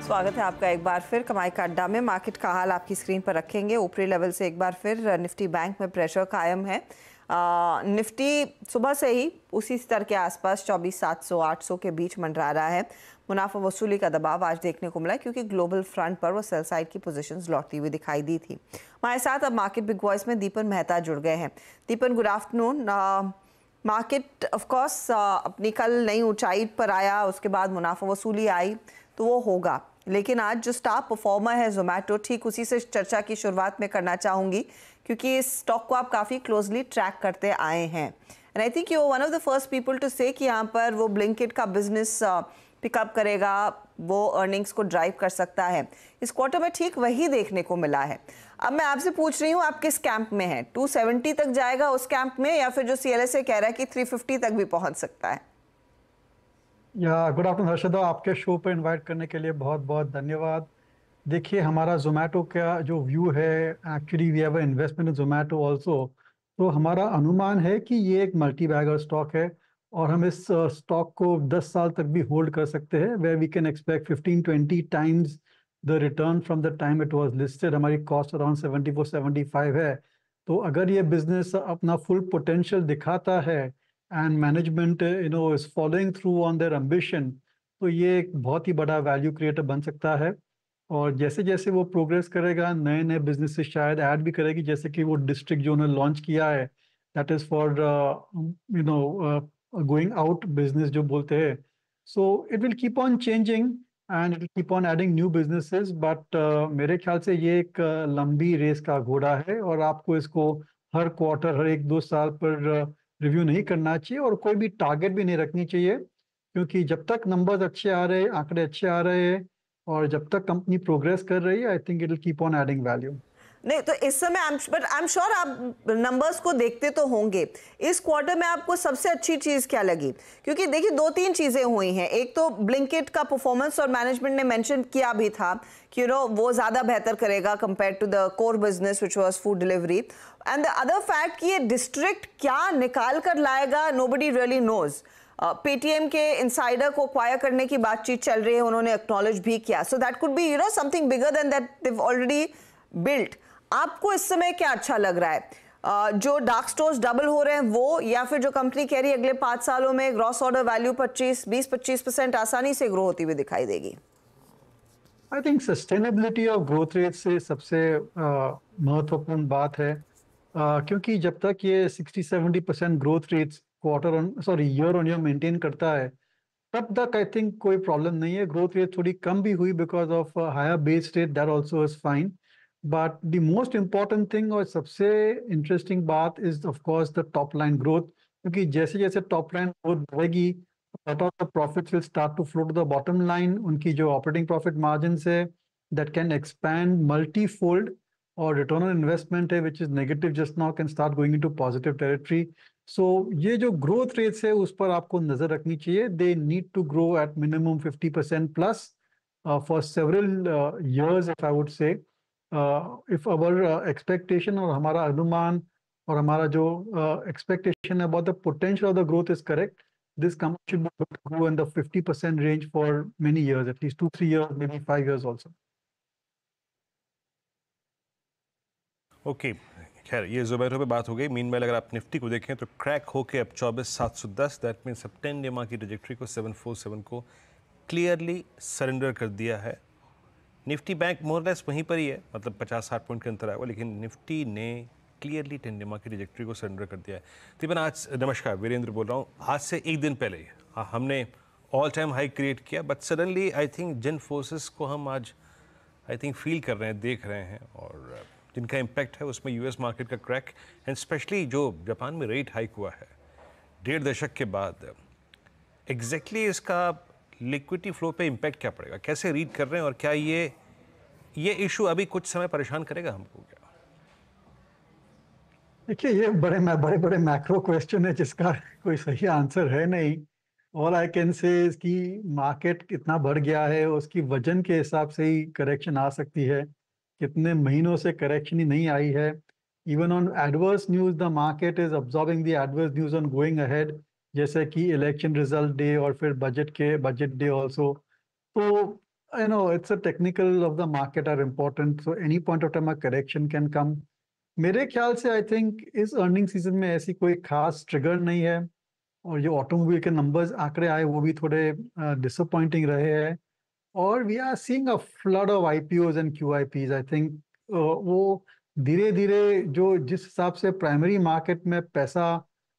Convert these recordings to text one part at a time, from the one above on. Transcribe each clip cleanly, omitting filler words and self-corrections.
स्वागत है आपका एक बार फिर कमाई का अड्डा में। मार्केट का हाल आपकी स्क्रीन पर रखेंगे। ऊपरी लेवल से एक बार फिर निफ्टी बैंक में प्रेशर कायम है। निफ्टी सुबह से ही उसी स्तर के आसपास 24,700-800 के बीच मंडरा रहा है। मुनाफा वसूली का दबाव आज देखने को मिला क्योंकि ग्लोबल फ्रंट पर वो सेल साइड की पोजीशंस लौटती हुई दिखाई दी थी। हमारे साथ अब मार्केट बिग वॉइस में दीपन मेहता जुड़ गए हैं। Deepan, good afternoon. Market of course अपनी कल नई ऊंचाई पर आया, उसके बाद मुनाफा वसूली आई तो वो होगा, लेकिन आज जो स्टार परफॉर्मर है जोमेटो, ठीक उसी से चर्चा की शुरुआत में करना चाहूँगी क्योंकि इस स्टॉक को आप काफ़ी क्लोजली ट्रैक करते आए हैं and I think you one of the first people to say कि यहाँ पर वो ब्लिंकिट का बिजनेस पिकअप करेगा, वो अर्निंग्स को ड्राइव कर सकता है। इस क्वार्टर में ठीक वही देखने को मिला है। अब मैं आपसे पूछ रही हूँ, आप किस कैंप में हैं? 270 तक जाएगा उस कैंप में, या फिर जो CLSA कह रहा है कि 350 तक भी पहुँच सकता है? या गुड आफ्टरनून हर्षदा, आपके शो पर इनवाइट करने के लिए बहुत बहुत धन्यवाद। देखिए, हमारा जोमेटो का जो व्यू है, actually we have investment in Zomato also. तो हमारा अनुमान है कि ये एक मल्टी बैगर स्टॉक है और हम इस स्टॉक को 10 साल तक भी होल्ड कर सकते हैं, where we can expect 15-20 times the return from the time it was listed. हमारी कॉस्ट अराउंड 74-75 है। तो अगर ये बिजनेस अपना फुल पोटेंशियल दिखाता है and management is following through on their ambition, तो ये एक बहुत ही बड़ा वैल्यू क्रिएटर बन सकता है। और जैसे जैसे वो प्रोग्रेस करेगा, नए नए बिजनेसेस शायद ऐड भी करेगी, जैसे कि वो डिस्ट्रिक्ट जो उन्होंने लॉन्च किया है, that is for going out business जो बोलते हैं। So it will keep on changing and it will keep on adding new businesses, but मेरे ख्याल से ये एक लंबी रेस का घोड़ा है और आपको इसको हर क्वार्टर, हर 1-2 साल पर रिव्यू नहीं करना चाहिए और कोई भी टारगेट भी नहीं रखनी चाहिए, क्योंकि जब तक नंबर्स अच्छे आ रहे हैं, आंकड़े अच्छे आ रहे हैं और जब तक कंपनी प्रोग्रेस कर रही है, आई think it will keep on adding value. नहीं तो इस समय आई एम श्योर आप नंबर्स को देखते तो होंगे। इस क्वार्टर में आपको सबसे अच्छी चीज क्या लगी? क्योंकि देखिए 2-3 चीजें हुई हैं। एक तो ब्लिंकिट का परफॉर्मेंस, और मैनेजमेंट ने मेंशन किया भी था कि वो ज्यादा बेहतर करेगा compare to the core business which was food delivery. And the other fact कि ये डिस्ट्रिक्ट क्या निकाल कर लाएगा, नोबडी रियली नोज। पेटीएम के इनसाइडर को एक्वायर करने की बातचीत चल रही है, उन्होंने एक्नॉलेज भी किया। So that could be something bigger than that they've already built. आपको इस समय क्या अच्छा लग रहा है? जो डार्क स्टोर्स डबल हो रहे हैं वो, या फिर जो कंपनी कह रही है अगले 5 सालों में ग्रॉस ऑर्डर वैल्यू 20-25% आसानी से ग्रो होती हुई दिखाई देगी? I think sustainability of growth rate से सबसे महत्वपूर्ण बात है, क्योंकि जब तक ये 60-70% growth rates year on year maintain करता है, तब तक आई थिंक कोई प्रॉब्लम नहीं है। ग्रोथ रेट थोड़ी कम भी हुई because of higher base rate, that also is fine. But the most important thing और सबसे इंटरेस्टिंग बात is of course the top line growth, क्योंकि जैसे जैसे टॉप लाइन ग्रोथ बढ़ेगी, lot of the profits will start to flow to the bottom line. उनकी जो operating profit margins है, that can expand multi-fold, और return on investment है which is negative just now can start going into positive territory. So ये जो growth rates है उस पर आपको नजर रखनी चाहिए. They need to grow at minimum 50% plus for several years, if I would say. If our expectation और हमारा अनुमान और हमारा जो expectation about the potential of the growth is correct, this company should be able to grow in the 50% range for many years, at least 2-3 years, maybe 5 years also. Okay, खैर ये जोमेटो पे बात हो गई। मीनवाइल अगर आप निफ्टी को देखें तो क्रैक होके अब 24,710, दैट मीन सब 10 डेमा की ट्रैजेक्टरी को 747 को क्लियरली सरेंडर कर दिया है। निफ्टी बैंक मोरलेस वहीं पर ही है, मतलब 50-60 पॉइंट के अंतर आया हुआ, लेकिन निफ्टी ने क्लियरली 10 डेमा की ट्रैजेक्टरी को सरेंडर कर दिया है। दीपन, आज नमस्कार, वीरेंद्र बोल रहा हूँ। आज से एक दिन पहले हमने ऑल टाइम हाई क्रिएट किया, बट सडनली आई थिंक जिन फोर्सेस को हम आज आई थिंक फील कर रहे हैं, देख रहे हैं, और जिनका इम्पैक्ट है उसमें यूएस मार्केट का क्रैक एंड स्पेशली जो जापान में रेट हाइक हुआ है 1.5 दशक के बाद, एग्जैक्टली इसका लिक्विडिटी फ्लो पे इम्पैक्ट क्या पड़ेगा, कैसे रीड कर रहे हैं, और क्या ये इशू अभी कुछ समय परेशान करेगा हमको क्या? देखिए, ये बड़े बड़े मैक्रो क्वेश्चन है जिसका कोई सही आंसर है नहीं। ऑल आई कैन से इसकी मार्केट कितना बढ़ गया है उसकी वजन के हिसाब से ही करेक्शन आ सकती है। कितने महीनों से करेक्शन ही नहीं आई है। Even on adverse news the market is absorbing the adverse news on going ahead, जैसे कि इलेक्शन रिजल्ट डे और फिर बजट डे ऑल्सो। तो It's a technical of the market are important, so any point of time a correction can come. मेरे ख्याल से I think इस earning season में ऐसी कोई खास ट्रिगर नहीं है, और जो ऑटोमोबाइल के नंबर्स आंकड़े आए वो भी थोड़े डिसअपॉइंटिंग रहे हैं, और we are seeing a flood of IPOs and QIPs. I think वो धीरे धीरे जो जिस हिसाब से प्राइमरी मार्केट में पैसा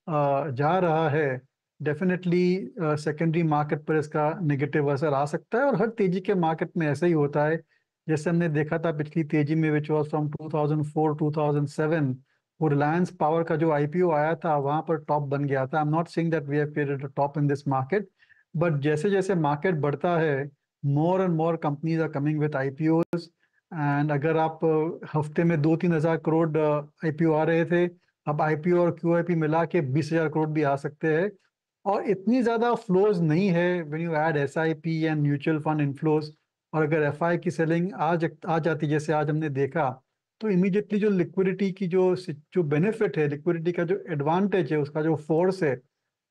जा रहा है, डेफिनेटली सेकेंडरी मार्केट पर इसका नेगेटिव असर आ सकता है, और हर तेजी के मार्केट में ऐसा ही होता है। जैसे हमने देखा था पिछली तेजी में, विच वॉज फ्रॉम 2004 2007, वो रिलायंस पावर का जो आईपीओ आया था वहां पर टॉप बन गया था। I am not saying that we have created a top in this market, but जैसे जैसे मार्केट बढ़ता है, more and more companies are coming with IPOs. And अगर आप हफ्ते में 2-3 हज़ार करोड़ आईपीओ आ रहे थे, अब आईपीओ और क्यूआईपी मिला के 20 हज़ार करोड़ भी आ सकते हैं। और इतनी ज्यादा फ्लोज नहीं है when you add SIP and mutual fund inflows. और अगर एफआई की सेलिंग आ जाती जैसे आज हमने देखा, तो इमीडिएटली जो लिक्विडिटी की जो बेनिफिट है, लिक्विडिटी का जो एडवांटेज है, उसका जो फोर्स है,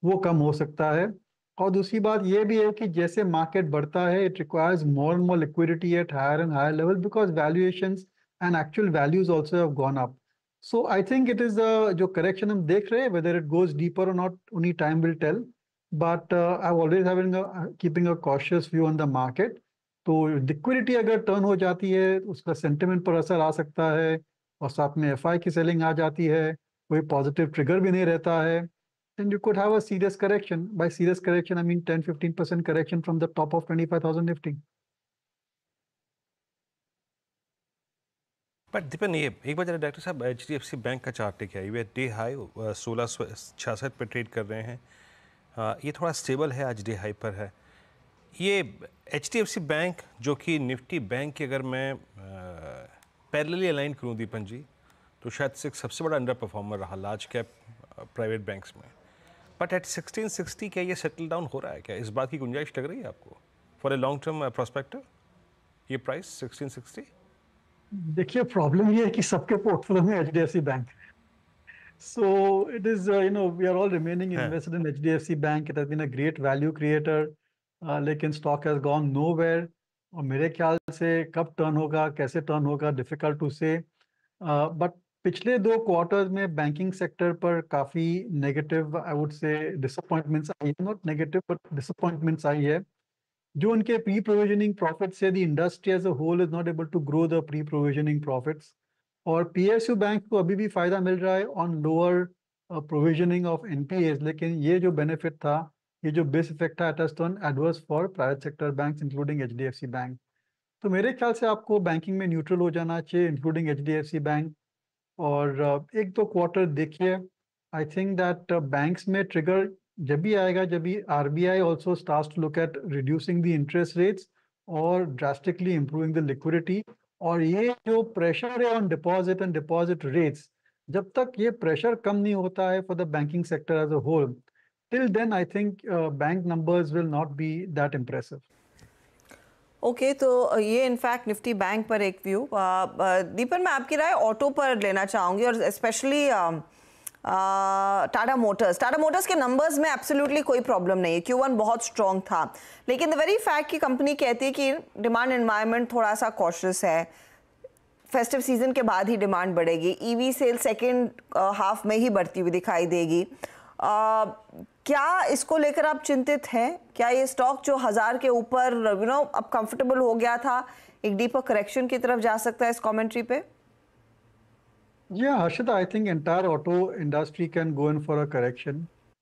वो कम हो सकता है। और दूसरी बात ये भी है कि जैसे मार्केट बढ़ता है, it requires more and more liquidity at higher and higher level, because valuations and actual values also have gone up. So I think it is जो करेक्शन हम देख रहे हैं, वेदर इट गोज डीपर और not, only time will tell. But I always having keeping a cautious view on the market. तो liquidity अगर turn हो जाती है, उसका सेंटिमेंट पर असर आ सकता है, और साथ में एफआई की सेलिंग आ जाती है, कोई पॉजिटिव ट्रिगर भी नहीं रहता है, then you could have a serious correction. By serious correction, I mean 10-15% correction from the top of 25,000 Nifty. But दीपन, ये एक बार जरा डॉक्टर साहब एचडीएफसी बैंक का चार्ट लेके आइए। डे हाई 1666 पे ट्रेड कर रहे हैं। ये थोड़ा स्टेबल है, आज डे हाई पर है। ये एचडीएफसी बैंक जो कि निफ्टी बैंक की अगर मैं पैरेलली अलाइन करूँ दीपन जी, तो शायद से सबसे बड़ा अंडर परफॉर्मर रहा लार्ज कैप प्राइवेट बैंक्स में। बट एट 1660 क्या ये सेटल डाउन हो रहा है? क्या इस बात की गुंजाइश लग रही है आपको for a long term prospective, ये प्राइस 1660? देखिए, प्रॉब्लम ये है कि सबके पोर्टफोलियो में HDFC bank. So it is, we are all remaining हाँ। invested in HDFC Bank. It has been a great value creator, लेकिन स्टॉक हैज गॉन nowhere। और मेरे ख्याल से कब टर्न होगा, कैसे टर्न होगा, डिफिकल्ट टू से। बट पिछले 2 क्वार्टर्स में बैंकिंग सेक्टर पर काफी negative, I would say disappointments आई है, नॉट नेगेटिव बट डिसअपॉइंटमेंट्स आई है। जो उनके प्री प्रोविजनिंग प्रॉफिट्स है, the industry as a whole is not able to grow the pre provisioning profits. और पीएसयू बैंक को अभी भी फायदा मिल रहा है on lower provisioning of NPS, लेकिन ये जो बेनिफिट था, ये जो बेस इफेक्ट था, it has turn adverse for private sector banks including HDFC bank. तो मेरे ख्याल से आपको बैंकिंग में न्यूट्रल हो जाना चाहिए, इंक्लूडिंग एचडीएफसी बैंक। और 1-2 क्वार्टर देखिए। आई थिंक दैट बैंक्स में ट्रिगर जब भी आएगा, जब भी RBI also starts to look at reducing the interest rates और ड्रास्टिकली इंप्रूविंग द लिक्विडिटी। और ये जो प्रेशर है on deposit and deposit rates, जब तक ये प्रेशर कम नहीं होता है for the banking sector as a whole, till then I think bank numbers will not be that impressive. Okay तो ये इनफैक्ट निफ्टी बैंक पर एक व्यू। दीपन, मैं आपकी राय ऑटो पर लेना चाहूँगी, और स्पेशली टाटा मोटर्स के नंबर्स में एब्सोल्युटली कोई प्रॉब्लम नहीं है। Q1 बहुत स्ट्रॉन्ग था, लेकिन द वेरी फैक्ट की कंपनी कहती है कि डिमांड एनवायरनमेंट थोड़ा सा कॉशियस है, फेस्टिव सीजन के बाद ही डिमांड बढ़ेगी, ईवी सेल सेकेंड हाफ में ही बढ़ती हुई दिखाई देगी। क्या इसको लेकर आप चिंतित हैं? क्या ये स्टॉक जो 1000 के ऊपर अब कंफर्टेबल हो गया था, एक डीपर करेक्शन की तरफ जा सकता है इस कमेंट्री पे? Yeah, Harshita, I think entire auto industry can go in for a correction.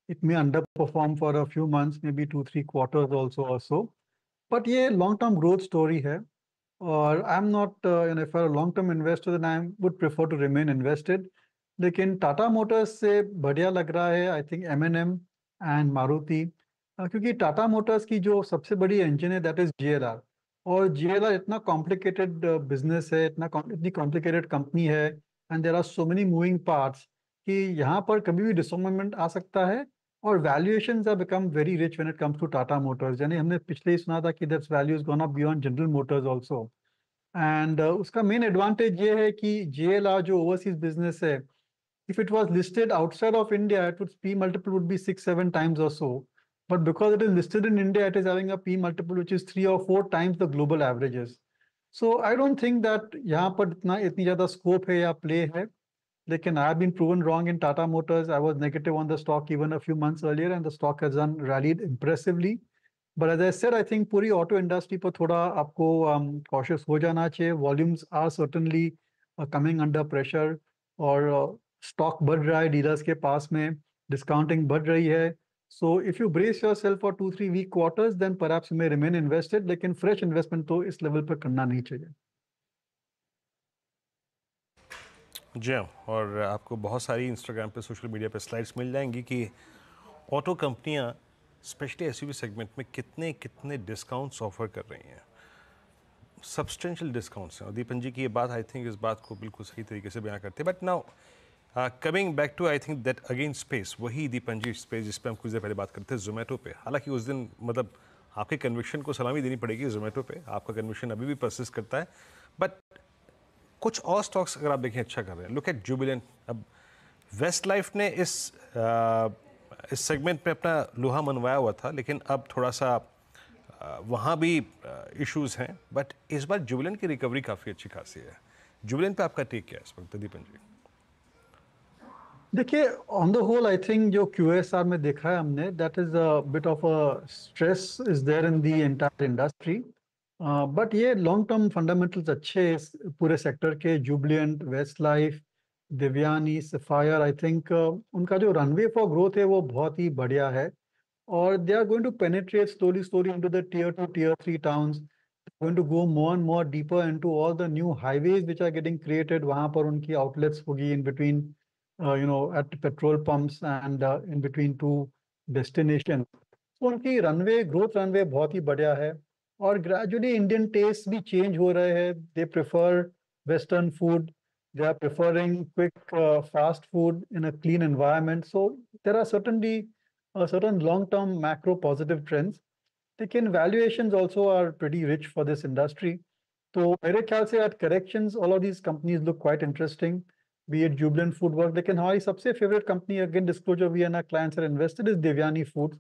It may underperform for a few months, maybe 2-3 quarters also. But ये long-term growth story है, और I'm not, if you're a long-term investor, then I would prefer to remain invested. लेकिन Tata Motors से बढ़िया लग रहा है I think M&M and Maruti, क्योंकि टाटा मोटर्स की जो सबसे बड़ी इंजन है दैट इज जीएलआर। और जीएलआर इतना कॉम्प्लिकेटेड बिजनेस है, इतनी कॉम्प्लिकेटेड कंपनी है, and there are so many moving parts कि यहाँ पर कभी भी डिसअपॉइंटमेंट आ सकता है। और valuations have become very rich when it comes to Tata Motors. यानी हमने पिछले ही सुना था कि that's values gone up beyond General Motors also. And उसका मेन एडवांटेज ये है कि जीएलआर जो ओवरसीज बिजनेस है, if it was listed outside of India, its P multiple would be 6-7 times or so. but because it is listed in India, it is having a P multiple which is 3 or 4 times the global averages. So I don't think that यहाँ पर इतनी ज़्यादा scope है या play है. Lekin I have been proven wrong in Tata Motors. I was negative on the stock even a few months earlier, and the stock has rallied impressively. But as I said, I think पूरी auto industry पर थोड़ा आपको cautious हो जाना चाहिए. Volumes are certainly coming under pressure, और stock बढ़ रहा है dealers के पास में, discounting बढ़ रही है. So if you brace yourself for 2-3 weak quarters, then perhaps you may remain invested. लेकिन fresh investment तो इस level पर करना नहीं चाहिए. जी हाँ, और आपको बहुत सारी इंस्टाग्राम पे, सोशल मीडिया पे स्लाइड्स मिल जाएंगी कि ऑटो कंपनियां स्पेशली एसयूवी सेगमेंट में कितने कितने डिस्काउंट्स ऑफर कर रही हैं. सब्सटेंशियल डिस्काउंट्स हैं, और दीपन जी की ये बात आई थिंक इस बात को बिल्कुल सही तरीके से बयां करते हैं. But now coming back to I think that again space, वही दीपन जी स्पेस जिस पे हम कुछ देर पहले बात करते थे, जोमेटो पे. हालांकि उस दिन मतलब आपके कन्विक्शन को सलामी देनी पड़ेगी जोमेटो पे, आपका कन्विक्शन अभी भी परसिस्ट करता है. बट कुछ और स्टॉक्स अगर आप देखें अच्छा कर रहे हैं. Look at Jubilant. अब वेस्ट लाइफ ने इस सेगमेंट पे अपना लोहा मनवाया हुआ था, लेकिन अब थोड़ा सा वहाँ भी इश्यूज हैं. बट इस बार जुबिलेंट की रिकवरी काफ़ी अच्छी खासी है. जुबिलेंट पे आपका टेक क्या है इस वक्त दीपन जी? देखिए, on the whole I think जो QSR में देखा है हमने, that is a bit of a stress is there in the entire industry. But ये लॉन्ग टर्म फंडामेंटल्स अच्छे इस पूरे सेक्टर के. Jubilant, Westlife, Devyani, Sapphire, I think उनका जो रनवे फॉर ग्रोथ है वो बहुत ही बढ़िया है. और they are going to penetrate slowly into the tier 2, tier 3 towns, going to go more and more deeper into all the new highways which are getting created. वहाँ पर उनकी outlets होगी in between, at petrol pumps and in between two destinations. So उनकी runway, growth runway बहुत ही बढ़िया है. और gradually Indian tastes भी change हो रहे हैं. They prefer Western food. They are preferring quick, fast food in a clean environment. So there are certainly certain long-term macro positive trends. लेकिन valuations also are pretty rich for this industry. तो मेरे ख्याल से at corrections, all of these companies look quite interesting, be it Jubilant Foodwork. लेकिन हमारी सबसे favorite company, again disclosure, we and our clients are invested, is Devyani Foods.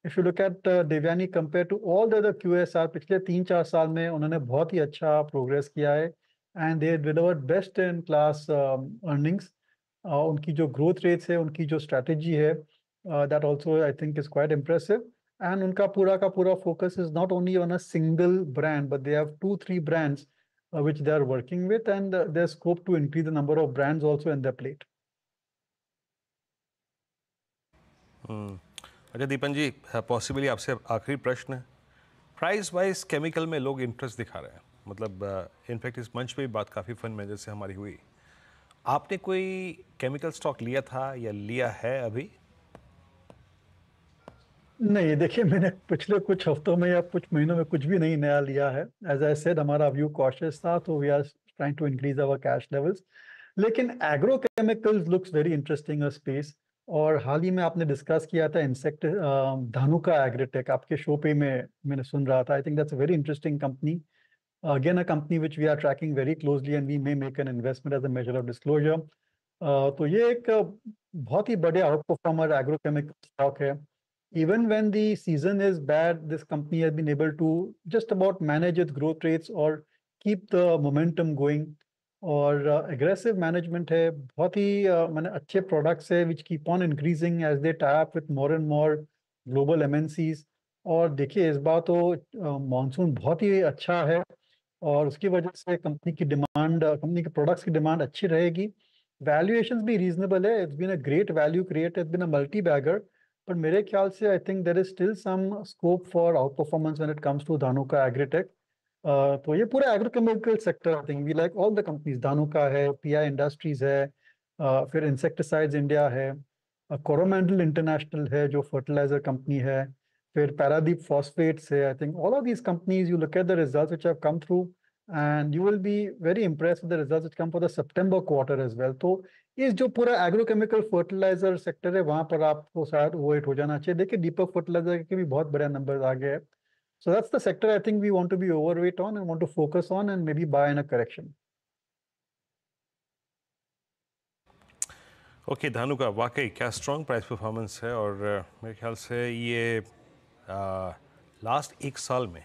If you look at Devyani compared to all the other QSR, पिछले 3-4 साल में उन्होंने बहुत ही अच्छा progress किया है, and they delivered best in class earnings. उनकी जो growth rates है, उनकी जो strategy है, that also I think is quite impressive. And उनका पूरा का पूरा focus is not only on a single brand, but they have 2-3 brands which they are working with, and there's scope to increase the number of brands also in their plate. अच्छा दीपन जी, possibly आपसे आखिरी प्रश्न है. Price wise chemical में लोग interest दिखा रहे हैं. मतलब इनफैक्ट इस मंच पे भी बात काफ़ी फंड मैनेजर से हमारी हुई. आपने कोई केमिकल स्टॉक लिया था या लिया है अभी? नहीं, देखिए, मैंने पिछले कुछ हफ्तों में या कुछ महीनों में कुछ भी नहीं नया लिया है. एज आई सेड, हमारा व्यू कॉशियस था, तो we are trying to increase our cash levels. लेकिन agro chemicals looks very interesting a space. और हाल ही में आपने डिस्कस किया था इंसेक्ट, धानुका एग्रीटेक, आपके शो पे मैंने सुन रहा था. I think that's a very interesting company. Again, a company which we are tracking very closely, and we may make an investment as a measure of disclosure. तो ये एक बहुत ही बड़े outperformer agrochemical stock है. Even when the season is bad, this company has been able to just about manage its growth rates or keep the momentum going. और aggressive management है, बहुत ही मैंने अच्छे products है which keep on increasing as they tie up with more and more global MNCs. और देखिए, इस बार तो मानसून बहुत ही अच्छा है, और उसकी वजह से कंपनी के प्रोडक्ट्स की डिमांड अच्छी रहेगी. वैल्यूएशंस भी रीजनेबल है. It's been a great value create, it's been a multi bagger. पर मेरे ख्याल से I think there is still some scope for out performance when it comes to Dhanuka Agritech. तो ये पूरा agrochemical sector, I think we like all the companies. Dhanuka है, PI industries है, फिर इंसेक्टिसाइड्स इंडिया है, कोरोमंडल इंटरनेशनल है जो फर्टिलाइजर कंपनी है, फिर Paradeep Phosphates है. I think all of these companies, you look at the results which have come through, and you will be very impressed with the results which come for the September quarter as well. तो इस जो पूरा agrochemical fertiliser sector है, वहां पर आपको शायद overweight हो जाना चाहिए. देखिए, दीपक फर्टिलाइजर के भी बहुत बढ़िया नंबर आ गए. So that's the sector I think we want to be overweight on and want to focus on and maybe buy in a correction. Okay, Dhanuka वाकई क्या स्ट्रॉन्ग प्राइस परफॉर्मेंस है. और मेरे ख्याल से ये लास्ट एक साल में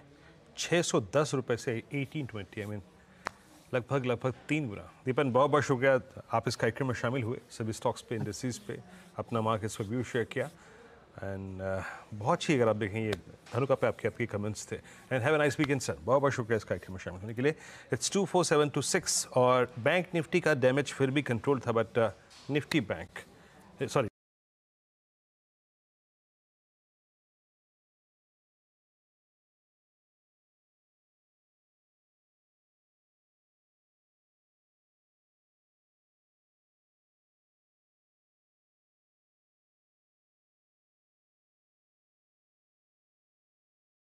610 रुपये से 1820, आई मीन लगभग 3 गुना। दीपन बहुत बहुत शुक्रिया, आप इस कार्यक्रम में शामिल हुए, सभी स्टॉक्स पे, इंडस्ट्रीज पे अपना मार्केट्स पर व्यू शेयर किया एंड बहुत अच्छी, अगर आप देखें ये धनुका पे आपके कमेंट्स थे। And have a nice weekend sir, बहुत बहुत शुक्रिया इस कार्यक्रम में शामिल होने के लिए। इट्स 24726 और बैंक निफ्टी का डैमेज फिर भी कंट्रोल था, बट निफ्टी बैंक सॉरी